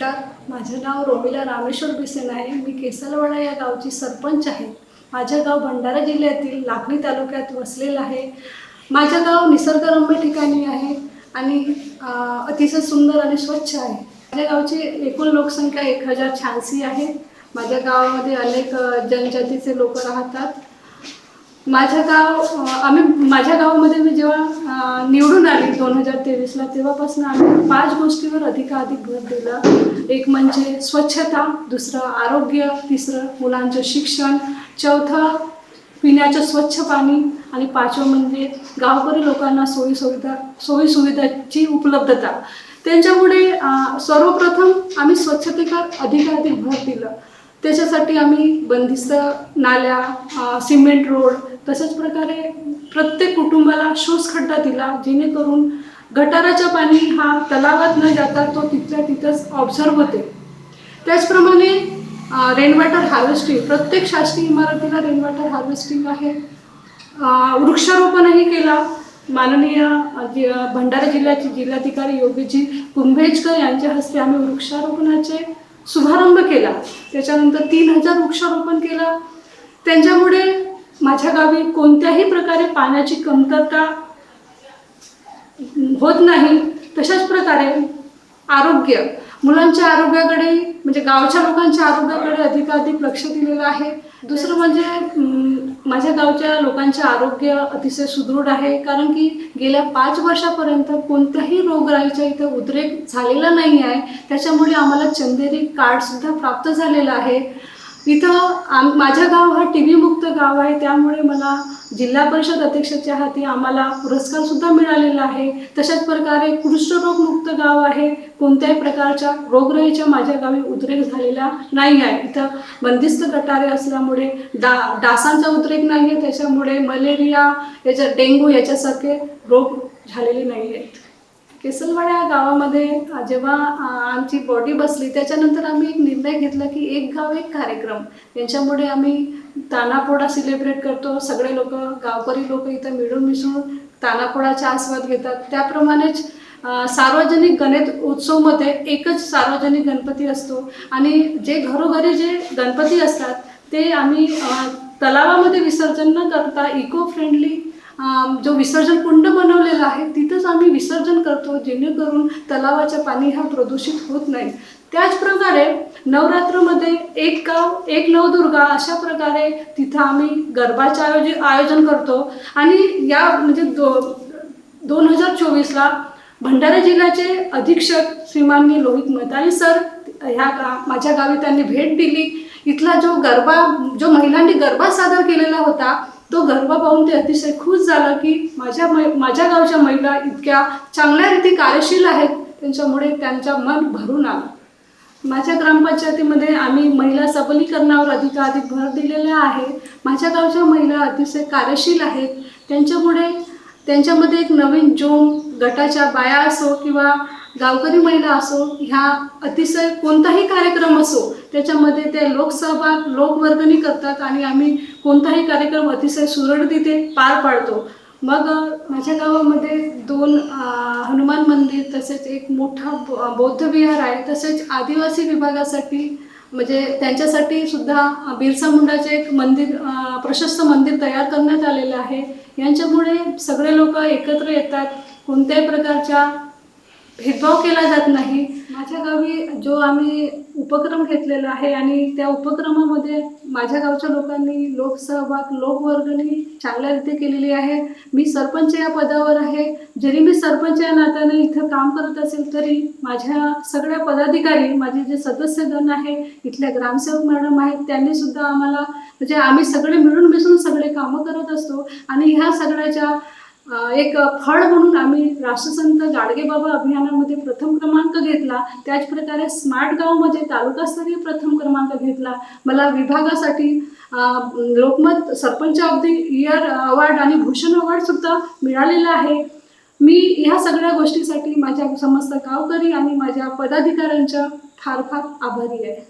नमस्कार, माझे नाव रोमिला रामेश्वर बिसेन आहे। मी केसलवाडा या गावची सरपंच आहे। माझे गाव भंडारा जिल्ह्यातील लाखनी तालुक्यात वसलेले आहे। माझे गाव निसर्गरम्य ठिकाणी आहे आणि अतिशय सुंदर आणि स्वच्छ आहे। माझ्या गावची एकूण लोकसंख्या 1086 आहे। माझ्या गावामध्ये अनेक जनजातीचे लोक राहतात। माझ्या गावामध्ये मी जेव्हा निवडून आली 2023ला, तेव्हापासून आम्ही 5 गोष्टीवर अधिकाधिक भर दिला। एक म्हणजे स्वच्छता, दुसरं आरोग्य, तिसरं मुलांचं शिक्षण, चौथं पिण्याचं स्वच्छ पाणी आणि 5वं म्हणजे गावकरी लोकांना सोयी सुविधाची उपलब्धता। त्यांच्यामुळे सर्वप्रथम आम्ही स्वच्छतेवर अधिकाधिक भर दिला। त्याच्यासाठी आम्ही बंदिस्त नाल्या, सिमेंट रोड, तशाच प्रकारे प्रत्येक कुटुंबाला शोषखड्डा दिला, जेणेकरून गटाराचं पाणी हा तलावात न जाता तो तिथल्या तिथंच ऑब्झर्व होते। त्याचप्रमाणे रेन वॉटर हार्वेस्टिंग, प्रत्येक शासकीय इमारतीला रेन वॉटर हार्वेस्टिंग आहे। वृक्षारोपणही केला। माननीय भंडारा जिल्ह्याचे जिल्हाधिकारी योगेशजी कुंभेजकर यांच्या हस्ते आम्ही वृक्षारोपणाचे शुभारंभ केला। त्याच्यानंतर 3000 वृक्षारोपण केला। त्यांच्यामुळे माझ्या गावी कोणत्याही प्रकारे पाण्याची कमतरता होत नाही। तशाच प्रकारे आरोग्य, मुलांच्या आरोग्याकडे म्हणजे गावच्या लोकांच्या आरोग्याकडे अधिकाधिक लक्ष दिलेलं आहे। दुसरं म्हणजे माझ्या गावच्या लोकांचे आरोग्य अतिशय सुदृढ आहे, कारण की गेल्या 5 वर्षापर्यंत कोणत्याही रोगराईचा इथं उद्रेक झालेला नाही आहे। त्याच्यामुळे आम्हाला चंदेरी कार्डसुद्धा प्राप्त झालेलं आहे। इथं माझं गाव हा TB मुक्त गाव आहे, त्यामुळे मला जिल्हा परिषद अध्यक्षाच्या हाती आम्हाला पुरस्कारसुद्धा मिळालेला आहे। तशाच प्रकारे कुष्ठरोगमुक्त गाव आहे। कोणत्याही प्रकारच्या रोगराईचा माझ्या गावी उद्रेक झालेला नाही आहे। इथं बंदिस्त गटारे असल्यामुळे डासांचा उद्रेक नाही आहे, त्याच्यामुळे मलेरिया, डेंग्यू याच्यासारखे रोग झालेले नाही आहेत। केसलवाडा या गावामध्ये जेव्हा आमची बॉडी बसली, त्याच्यानंतर आम्ही एक निर्णय घेतला की एक गाव एक कार्यक्रम। त्यांच्यामुळे आम्ही तानापोळा सेलिब्रेट करतो। सगळे लोक, गावकरी लोक इथं मिळून मिसळून तानापोळाचा आस्वाद घेतात। त्याप्रमाणेच सार्वजनिक गणेश उत्सवमध्ये एकच सार्वजनिक गणपती असतो आणि जे घरोघरी जे गणपती असतात ते आम्ही तलावामध्ये विसर्जन न करता इको फ्रेंडली जो विसर्जन कुंड बनवलेला आहे तिथंच आम्ही विसर्जन करतो, जेणेकरून तलावाचं पाणी हा प्रदूषित होत नाही। त्याचप्रकारे नवरात्रमध्ये एक गाव एक नवदुर्गा अशा प्रकारे तिथं आम्ही गरबाचे आयोजन करतो। आणि या म्हणजे 2024ला भंडारा जिल्ह्याचे अधीक्षक श्रीमाननीय लोहित मतानी सर माझ्या गावी त्यांनी भेट दिली। इथला जो महिलांनी गरबा सादर केलेला होता तो गरबा पाहून ते अतिशय खुश झालं की माझ्या गावच्या महिला इतक्या चांगल्या रीती कार्यशील आहेत, त्यांच्यामुळे त्यांचं मन भरून आलं। माझ्या ग्रामपंचायतीमध्ये आम्ही महिला सबलीकरणावर अधिकाधिक भर दिलेला आहे। माझ्या गावच्या महिला अतिशय कार्यशील आहेत, त्यांच्यामध्ये एक नवीन जोम, गटाच्या बाया असो किंवा गावकरी महिला असो, ह्या अतिशय कोणताही कार्यक्रम असो त्याच्यामध्ये ते लोकसहभाग, लोकवर्गणी करतात आणि आम्ही कोणताही कार्यक्रम अतिशय सुरळीतरीते पार पाडतो। मग माझ्या गावामध्ये 2 हनुमान मंदिर, तसेच एक मोठा बौद्ध विहार आहे। तसेच आदिवासी विभागासाठी म्हणजे त्यांच्यासाठी सुद्धा बिरसा मुंडाचे एक मंदिर, प्रशस्त मंदिर तयार करण्यात आलेलं आहे। यांच्यामुळे सगळे लोक एकत्र येतात, कोणत्याही प्रकारच्या भेदभाव केला जात नाही। माझ्या गावी जो आम्ही उपक्रम घेतलेला आहे आणि त्या उपक्रमामध्ये माझ्या गावच्या लोकांनी लोकसहभाग, लोकवर्गणी चांगल्या रीती केलेली आहे। मी सरपंच या पदावर आहे। जरी मी सरपंच या नात्याने इथं काम करत असेल तरी माझ्या सगळ्या पदाधिकारी, माझे जे सदस्यगण आहे, इथल्या ग्रामसेवक मॅडम आहेत, त्यांनी सुद्धा आम्हाला म्हणजे आम्ही सगळे मिळून मिसळून सगळे कामं करत असतो। आणि ह्या सगळ्याच्या एक फळ म्हणून आम्ही राष्ट्रसंत गाडगेबाबा अभियानामध्ये प्रथम क्रमांक घेतला। त्याचप्रकारे स्मार्ट गावमध्ये तालुकास्तरीय प्रथम क्रमांक घेतला। मला विभागासाठी Lokmat sarpanch of the year award आणि भूषण अवॉर्ड सुद्धा मिळालेला आहे। मी ह्या सगळ्या गोष्टीसाठी माझ्या समस्त गावकरी आणि माझ्या पदाधिकाऱ्यांच्या फार फार आभारी आहे।